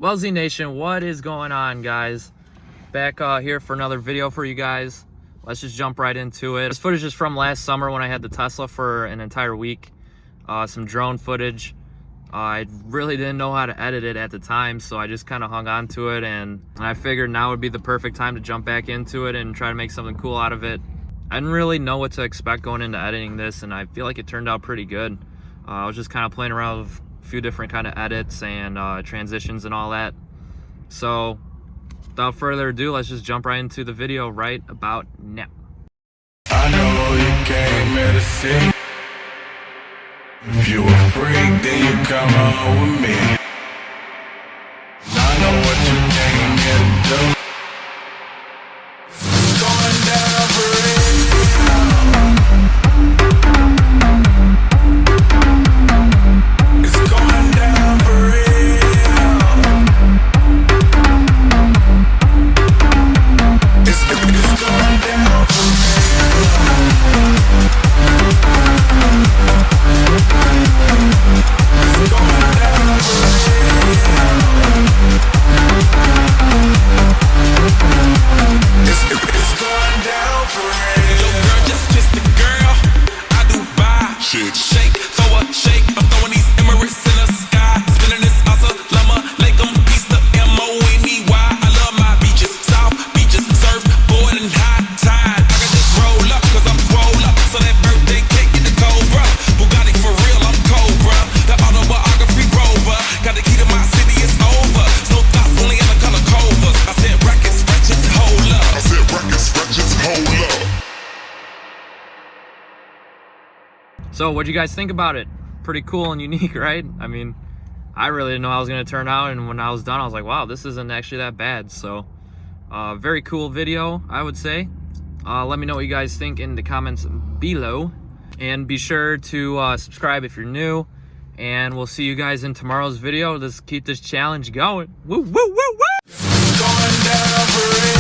Wellsy Nation, what is going on, guys? Back here for another video for you guys. Let's just jump right into it. This footage is from last summer when I had the Tesla for an entire week. Some drone footage. I really didn't know how to edit it at the time, so I just kind of hung on to it, and I figured now would be the perfect time to jump back into it and try to make something cool out of it. I didn't really know what to expect going into editing this, and I feel like it turned out pretty good. I was just kind of playing around with a few different kind of edits and transitions and all that. So without further ado, let's just jump right into the video right about now. I know you came here to see. If you a freak, then you come on with me. I know what you came here to do. It's going down for real. It's going down for real. It's going down for real. Shake, throw a shake. I'm throwing these Emirates in the sky. Spinning this asa, llama, lake 'em, piece the M-O-N-E-Y. I love my beaches, south beaches, surf, board and high tide. I can just roll up, cause I'm swole up. So that birthday cake get the Cobra. Bugatti for real, I'm Cobra. The autobiography rover. Got the key to my city, it's over. No thoughts, only in the color covers. I said records, wretches, hold up. I said records, wretches, hold up. So what'd you guys think about it? Pretty cool and unique, right? I mean, I really didn't know how it was going to turn out, and when I was done, I was like, wow, this isn't actually that bad. So very cool video, I would say. Let me know what you guys think in the comments below, and be sure to subscribe if you're new, and we'll see you guys in tomorrow's video. Let's keep this challenge going. Woo, woo, woo, woo! Going down for real.